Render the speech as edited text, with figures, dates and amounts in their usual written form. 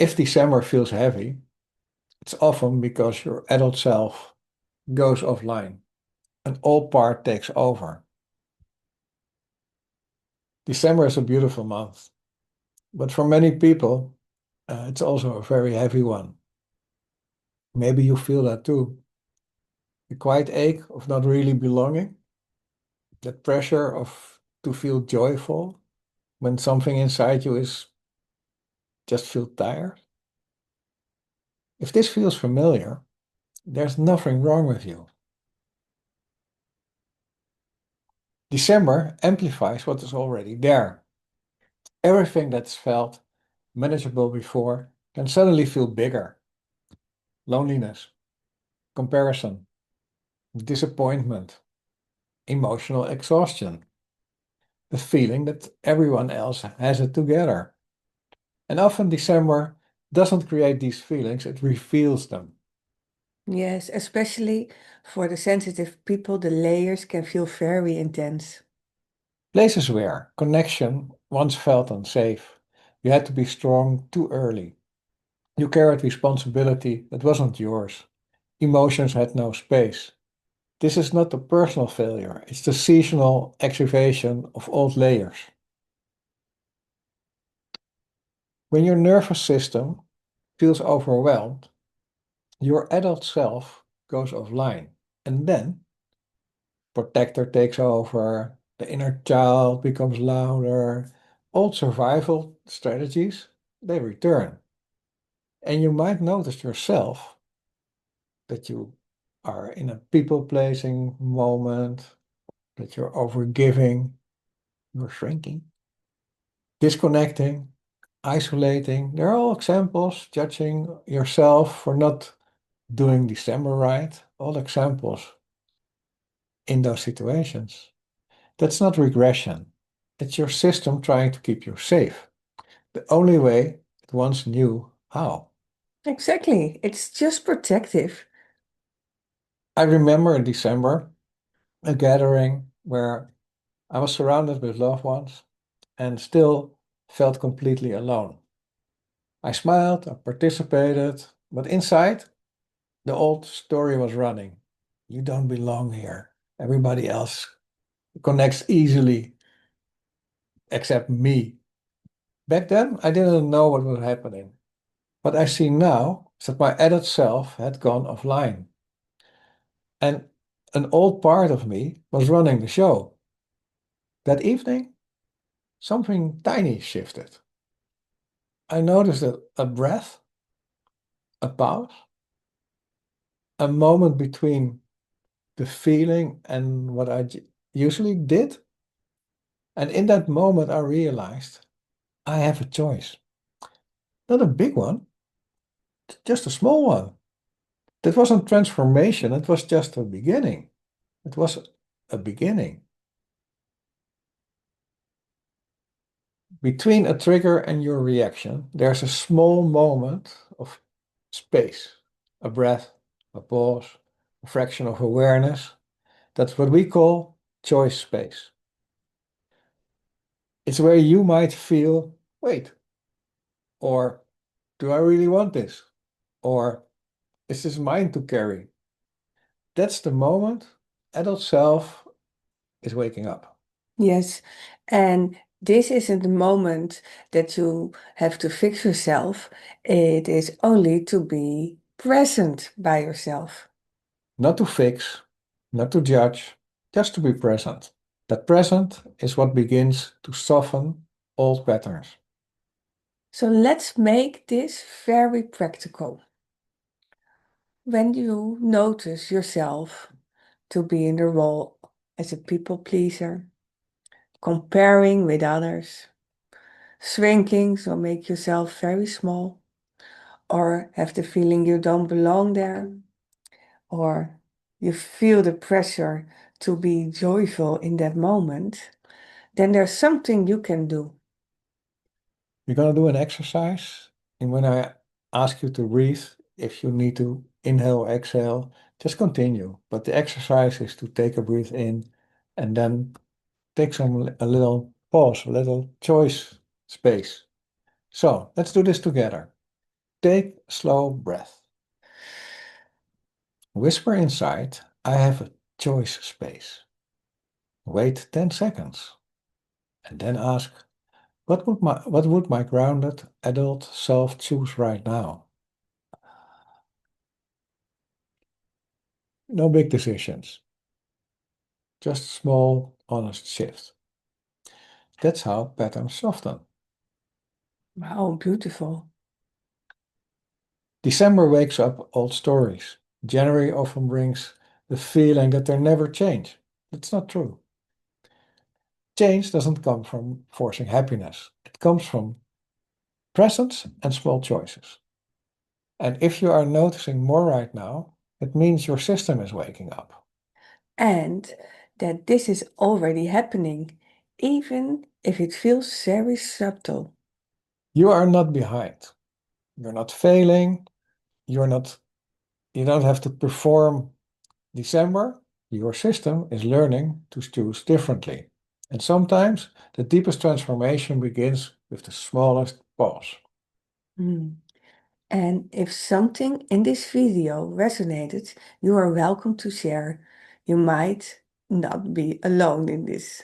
If December feels heavy, it's often because your adult self goes offline. An old part takes over. December is a beautiful month, but for many people, it's also a very heavy one. Maybe you feel that too. The quiet ache of not really belonging, that pressure of to feel joyful when something inside you is just feel tired. If this feels familiar, there's nothing wrong with you. December amplifies what is already there. Everything that's felt manageable before can suddenly feel bigger. Loneliness, comparison, disappointment, emotional exhaustion, the feeling that everyone else has it together. And often December doesn't create these feelings, it reveals them. Yes, especially for the sensitive people, the layers can feel very intense. Places where connection once felt unsafe. You had to be strong too early. You carried responsibility that wasn't yours. Emotions had no space. This is not a personal failure, it's the seasonal activation of old layers. When your nervous system feels overwhelmed, your adult self goes offline. And then protector takes over, the inner child becomes louder, old survival strategies, they return. And you might notice yourself that you are in a people-pleasing moment, that you're overgiving, you're shrinking, disconnecting, isolating. They're all examples, judging yourself for not doing December right, all examples in those situations. That's not regression. It's your system trying to keep you safe. The only way it once knew how. Exactly. It's just protective. I remember in December a gathering where I was surrounded with loved ones and still felt completely alone. I smiled, I participated, but inside, the old story was running. You don't belong here. Everybody else connects easily except me. Back then, I didn't know what was happening. What I see now is that my adult self had gone offline, and an old part of me was running the show. That evening, something tiny shifted. I noticed a breath, a pause, a moment between the feeling and what I usually did. And in that moment, I realized I have a choice. Not a big one, just a small one. That wasn't transformation, it was just a beginning. It was a beginning. Between a trigger and your reaction, there's a small moment of space, a breath, a pause, a fraction of awareness. That's what we call choice space. It's where you might feel, wait, or do I really want this? Or is this mine to carry? That's the moment adult self is waking up. Yes. And this isn't the moment that you have to fix yourself. It is only to be present by yourself. Not to fix, not to judge, just to be present. That present is what begins to soften old patterns. So let's make this very practical. When you notice yourself to be in the role as a people pleaser, comparing with others, shrinking, so make yourself very small, or have the feeling you don't belong there, or you feel the pressure to be joyful in that moment, then there's something you can do. You're going to do an exercise, and when I ask you to breathe, if you need to inhale, exhale, just continue. But the exercise is to take a breath in and then take a little pause, a little choice space. So let's do this together. Take a slow breath. Whisper inside, I have a choice space. Wait 10 seconds and then ask, what would my grounded adult self choose right now? No big decisions, just small, honest shift. That's how patterns soften. Wow, beautiful. December wakes up old stories. January often brings the feeling that they never change. That's not true. Change doesn't come from forcing happiness. It comes from presence and small choices. And if you are noticing more right now, it means your system is waking up. And that this is already happening, even if it feels very subtle. You are not behind. You're not failing. You're not, you don't have to perform December. Your system is learning to choose differently. And sometimes the deepest transformation begins with the smallest pause. Hmm. And if something in this video resonated, you are welcome to share. You might not be alone in this.